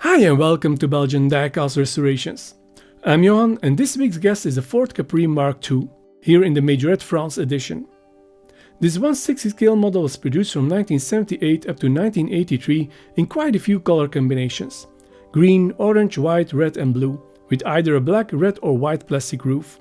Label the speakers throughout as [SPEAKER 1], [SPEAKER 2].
[SPEAKER 1] Hi and welcome to Belgian Diecast Restorations. I'm Johan and this week's guest is the Ford Capri Mark II, here in the Majorette France edition. This 1/60 scale model was produced from 1978 up to 1983 in quite a few color combinations: green, orange, white, red and blue, with either a black, red or white plastic roof.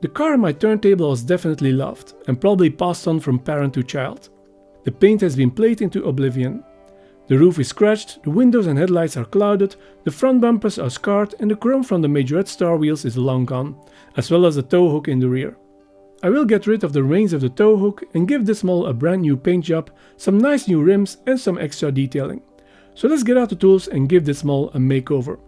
[SPEAKER 1] The car on my turntable was definitely loved and probably passed on from parent to child. The paint has been played into oblivion. The roof is scratched, the windows and headlights are clouded, the front bumpers are scarred and the chrome from the Majorette star wheels is long gone, as well as the tow hook in the rear. I will get rid of the remains of the tow hook and give this model a brand new paint job, some nice new rims and some extra detailing. So let's get out the tools and give this model a makeover.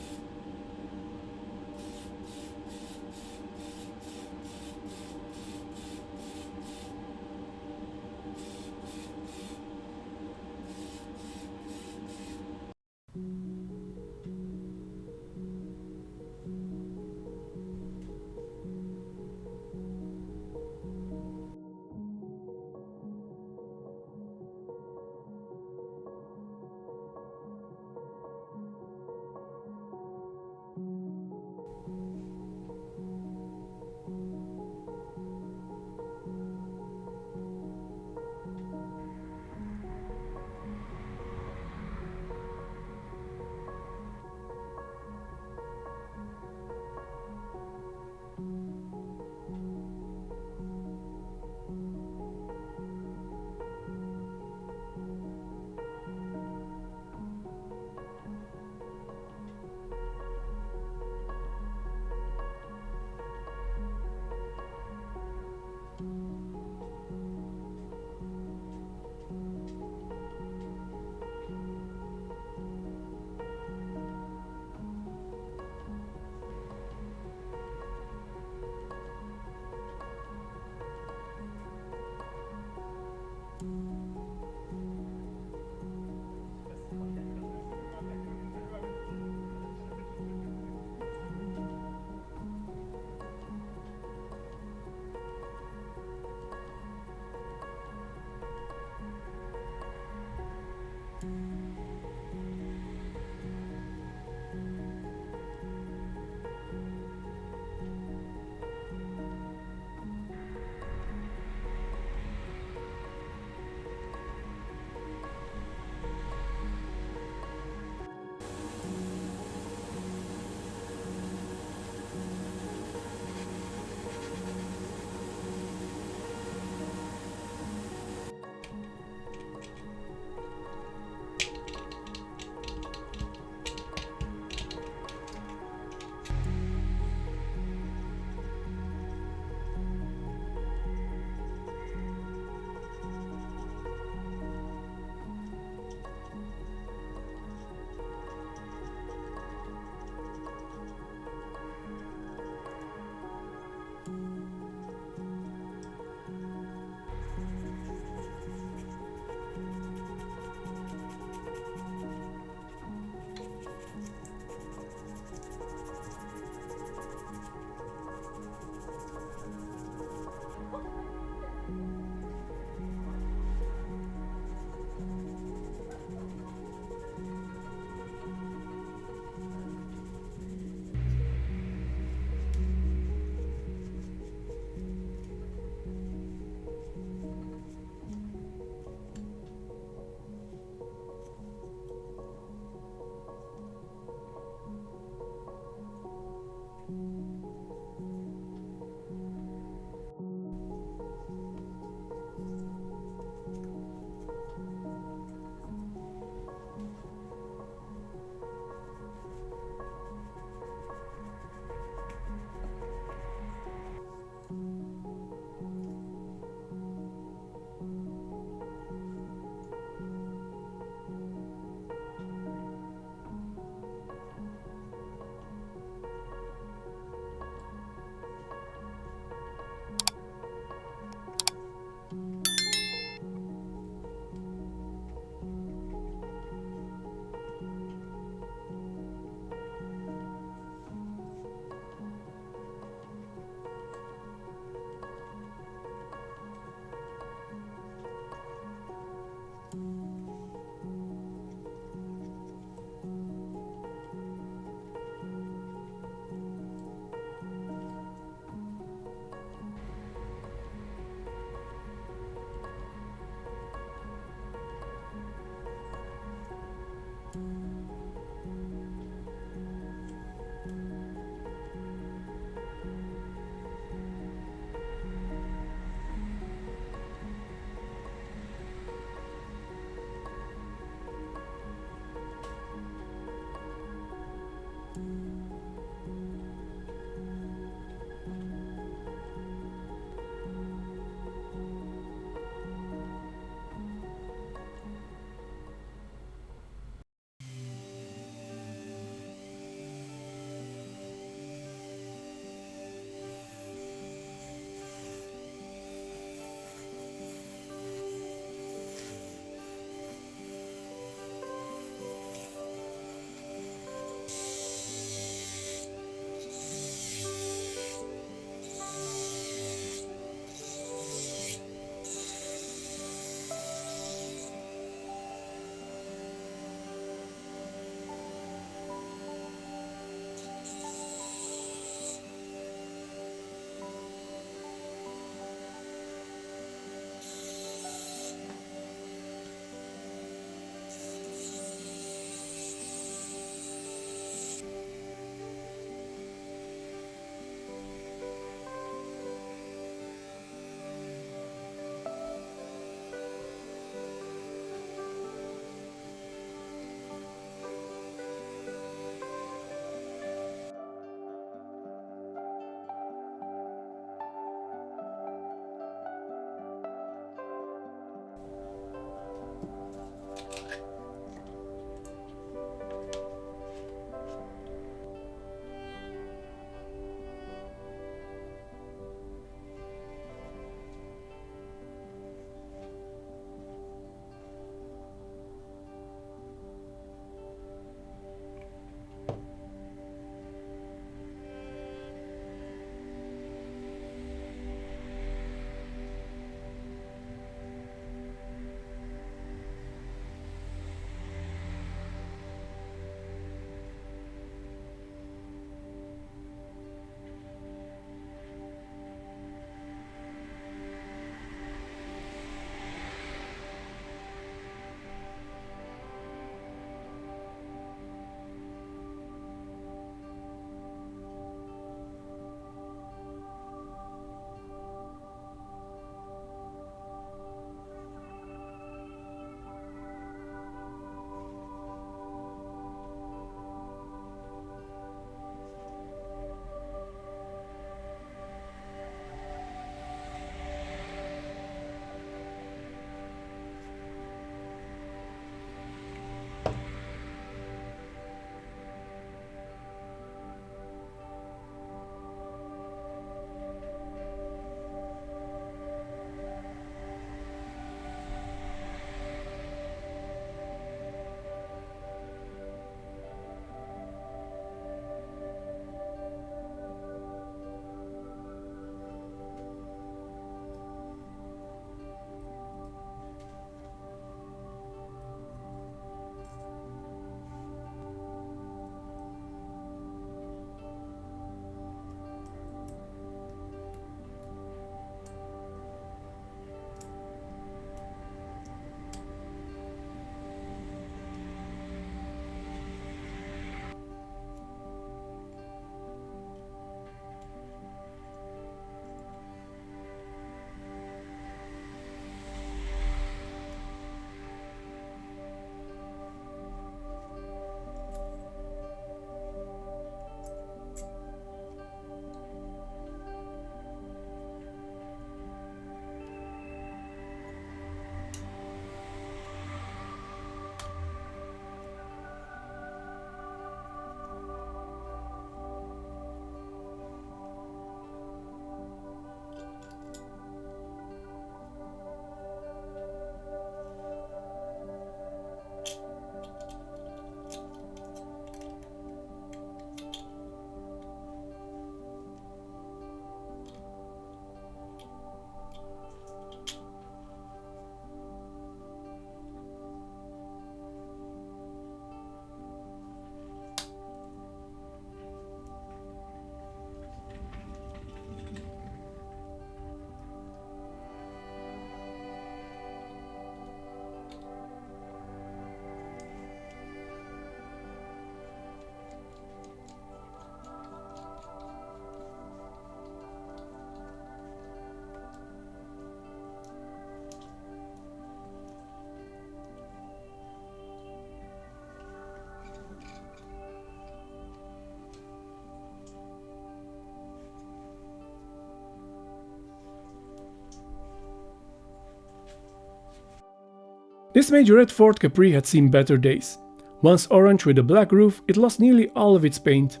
[SPEAKER 1] This Majorette Ford Capri had seen better days. Once orange with a black roof, it lost nearly all of its paint.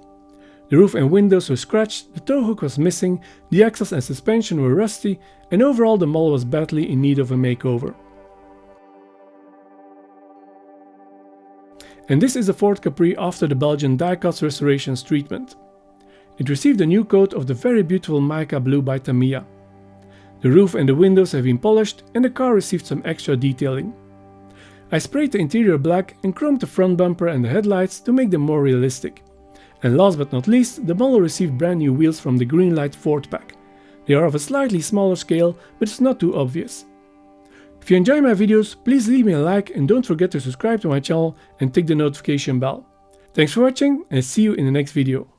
[SPEAKER 1] The roof and windows were scratched, the tow hook was missing, the axles and suspension were rusty, and overall the model was badly in need of a makeover. And this is a Ford Capri after the Belgian die-cast restorations treatment. It received a new coat of the very beautiful mica blue by Tamiya. The roof and the windows have been polished and the car received some extra detailing. I sprayed the interior black and chromed the front bumper and the headlights to make them more realistic. And last but not least, the model received brand new wheels from the Greenlight Ford Pack. They are of a slightly smaller scale, but it's not too obvious. If you enjoy my videos, please leave me a like and don't forget to subscribe to my channel and tick the notification bell. Thanks for watching and see you in the next video.